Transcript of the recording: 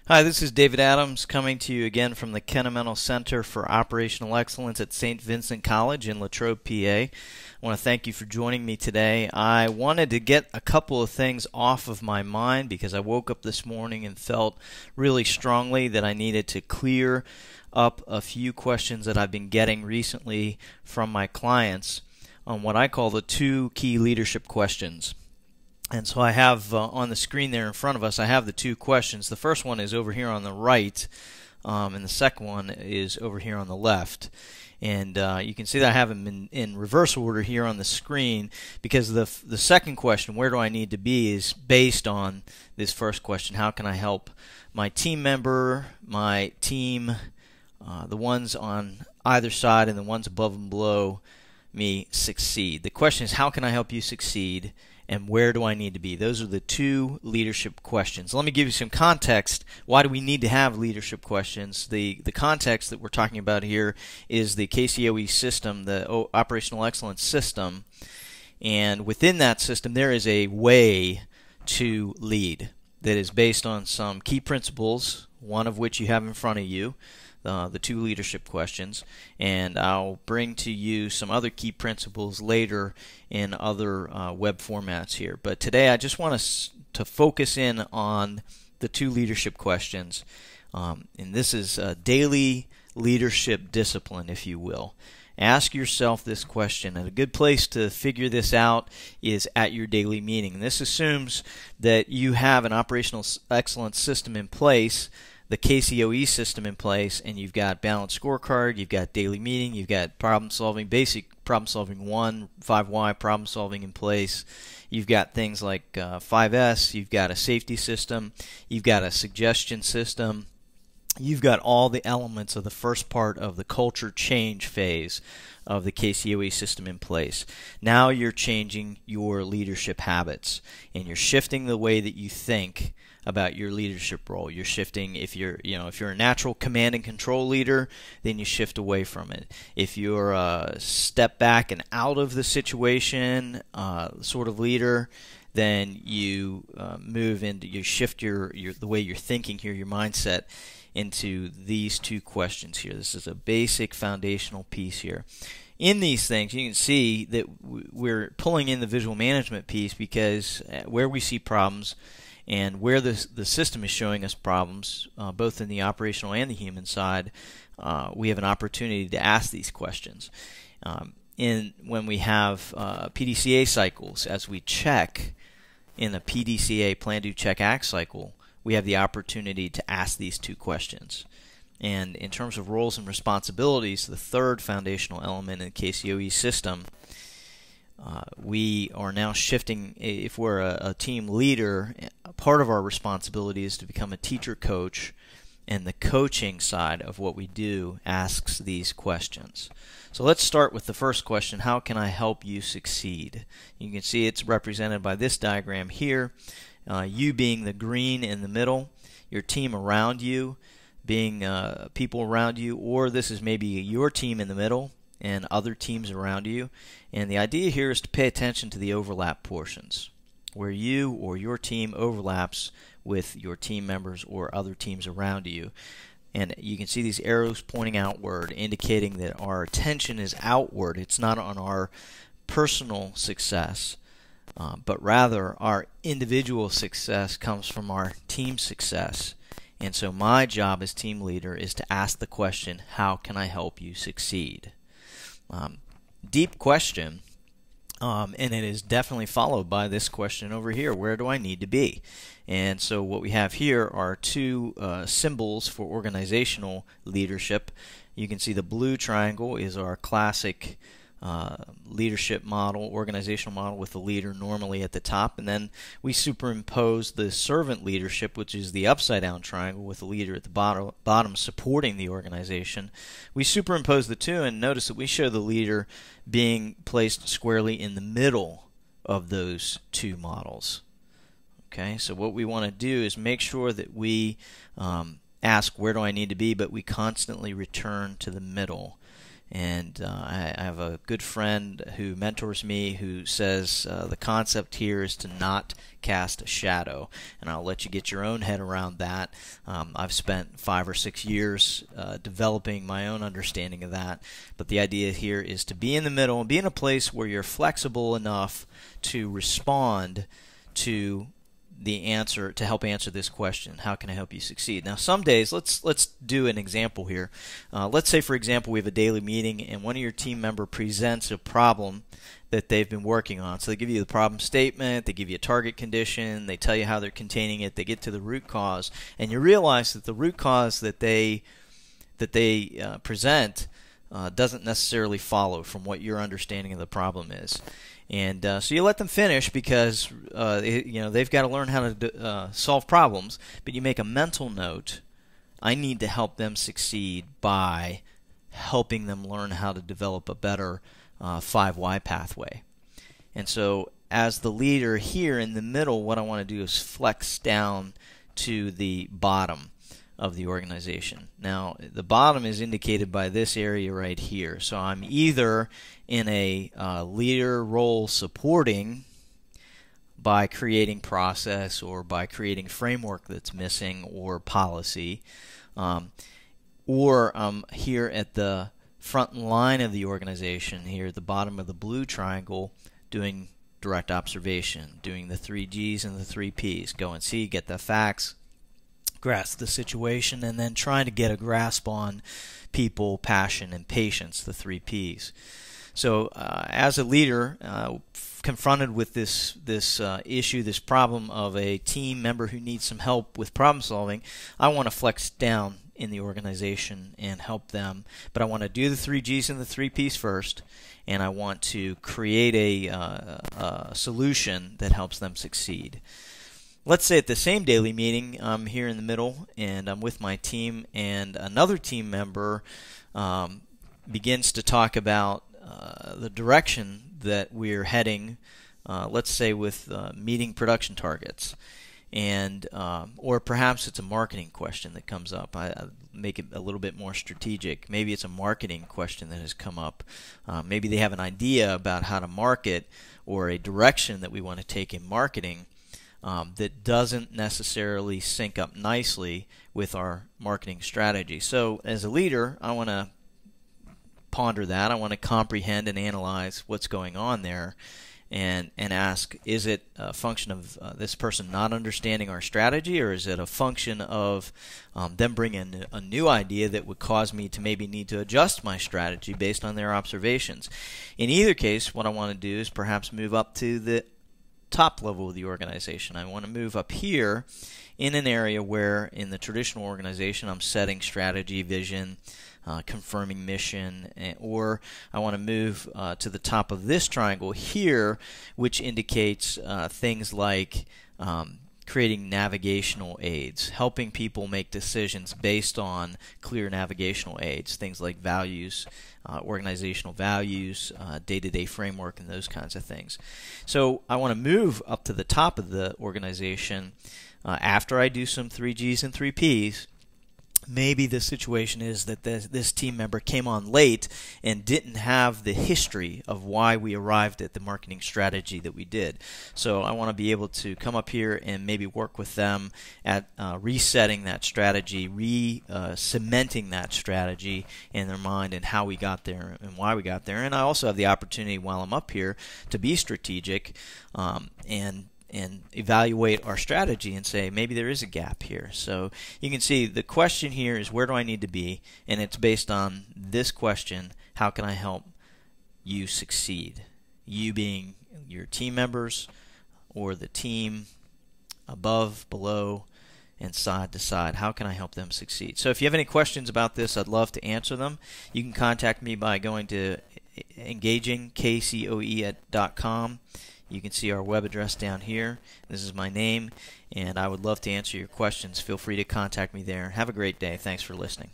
Hi, this is David Adams coming to you again from the Kennametal Center for Operational Excellence at St. Vincent College in Latrobe, PA. I want to thank you for joining me today. I wanted to get a couple of things off of my mind because I woke up this morning and felt really strongly that I needed to clear up a few questions that I've been getting recently from my clients on what I call the two key leadership questions. And so I have on the screen there in front of us, I have the two questions. The first one is over here on the right, and the second one is over here on the left. And you can see that I have them in reverse order here on the screen because the second question, where do I need to be, is based on this first question. How can I help my team member, my team, the ones on either side and the ones above and below me succeed? The question is, how can I help you succeed? And where do I need to be? Those are the two leadership questions. Let me give you some context. Why do we need to have leadership questions? The context that we're talking about here is the KCOE system, the Operational Excellence System. And within that system, there is a way to lead that is based on some key principles, one of which you have in front of you, the two leadership questions, and I'll bring to you some other key principles later in other web formats here. But today I just want us to focus in on the two leadership questions, and this is a daily leadership discipline, if you will. Ask yourself this question, and a good place to figure this out is at your daily meeting. And this assumes that you have an operational excellence system in place, the KCOE system in place, and you've got balanced scorecard, you've got daily meeting, you've got problem solving, basic problem solving 1, 5Y problem solving in place. You've got things like 5S, you've got a safety system, you've got a suggestion system. You've got all the elements of the first part of the culture change phase of the KCOE system in place. Now you're changing your leadership habits, and you're shifting the way that you think about your leadership role. You're shifting, if you're a natural command and control leader, then you shift away from it. If you're a step back and out of the situation sort of leader, then you you shift the way you're thinking here, your mindset, into these two questions here. This is a basic foundational piece here. In these things, you can see that we're pulling in the visual management piece because where we see problems and where the system is showing us problems, both in the operational and the human side, we have an opportunity to ask these questions. When we have PDCA cycles, as we check in a PDCA plan, do, check, act cycle, we have the opportunity to ask these two questions. And in terms of roles and responsibilities, the third foundational element in the KCOE system, we are now shifting. If we're a team leader, part of our responsibility is to become a teacher coach, and the coaching side of what we do asks these questions. So let's start with the first question: how can I help you succeed? You can see it's represented by this diagram here. You being the green in the middle, your team around you being people around you, or this is maybe your team in the middle and other teams around you. And the idea here is to pay attention to the overlap portions, where you or your team overlaps with your team members or other teams around you. And you can see these arrows pointing outward, indicating that our attention is outward. It's not on our personal success, but rather our individual success comes from our team success. And so my job as team leader is to ask the question, how can I help you succeed? Deep question, and it is definitely followed by this question over here: where do I need to be? And so what we have here are two symbols for organizational leadership. You can see the blue triangle is our classic leadership model, organizational model, with the leader normally at the top, and then we superimpose the servant leadership, which is the upside down triangle with the leader at the bottom supporting the organization. We superimpose the two, and notice that we show the leader being placed squarely in the middle of those two models. Okay, so what we want to do is make sure that we ask, where do I need to be, but we constantly return to the middle. And I have a good friend who mentors me who says the concept here is to not cast a shadow. And I'll let you get your own head around that. I've spent 5 or 6 years developing my own understanding of that. But the idea here is to be in the middle and be in a place where you're flexible enough to respond to the answer, to help answer this question: how can I help you succeed? Now, some days, let's do an example here. Let's say, for example, we have a daily meeting and one of your team member presents a problem that they've been working on. So they give you the problem statement, they give you a target condition, they tell you how they're containing it, they get to the root cause, and you realize that the root cause that they present doesn't necessarily follow from what your understanding of the problem is. And so you let them finish because they've got to learn how to solve problems, but you make a mental note: I need to help them succeed by helping them learn how to develop a better 5Y pathway. And so as the leader here in the middle, what I want to do is flex down to the bottom of the organization. Now, the bottom is indicated by this area right here. So I'm either in a leader role supporting by creating process or by creating framework that's missing or policy, or I'm here at the front line of the organization, here at the bottom of the blue triangle, doing direct observation, doing the 3 G's and the 3 P's. Go and see, get the facts, grasp the situation, and then trying to get a grasp on people, passion, and patience, the 3 P's. So as a leader, confronted with this issue, this problem of a team member who needs some help with problem solving, I want to flex down in the organization and help them. But I want to do the 3 G's and the 3 P's first, and I want to create a solution that helps them succeed. Let's say at the same daily meeting, I'm here in the middle and I'm with my team, and another team member begins to talk about the direction that we're heading, let's say with meeting production targets. And or perhaps it's a marketing question that comes up. I make it a little bit more strategic. Maybe it's a marketing question that has come up. Maybe they have an idea about how to market or a direction that we want to take in marketing that doesn't necessarily sync up nicely with our marketing strategy. So as a leader, I want to ponder that. I want to comprehend and analyze what's going on there, and ask, is it a function of this person not understanding our strategy, or is it a function of them bringing a new idea that would cause me to maybe need to adjust my strategy based on their observations? In either case, what I want to do is perhaps move up to the top level of the organization. I want to move up here in an area where in the traditional organization I'm setting strategy, vision, confirming mission, or I want to move to the top of this triangle here, which indicates things like creating navigational aids, helping people make decisions based on clear navigational aids, things like values, organizational values, day-to-day framework, and those kinds of things. So I want to move up to the top of the organization after I do some 3 G's and 3 P's. Maybe the situation is that this team member came on late and didn't have the history of why we arrived at the marketing strategy that we did. So I want to be able to come up here and maybe work with them at resetting that strategy, cementing that strategy in their mind and how we got there and why we got there. And I also have the opportunity while I'm up here to be strategic and evaluate our strategy and say maybe there is a gap here. So you can see the question here is, where do I need to be? And it's based on this question: how can I help you succeed? You being your team members or the team above, below, and side to side. How can I help them succeed? So if you have any questions about this, I'd love to answer them. You can contact me by going to engagingkcoe.com. You can see our web address down here. This is my name, and I would love to answer your questions. Feel free to contact me there. Have a great day. Thanks for listening.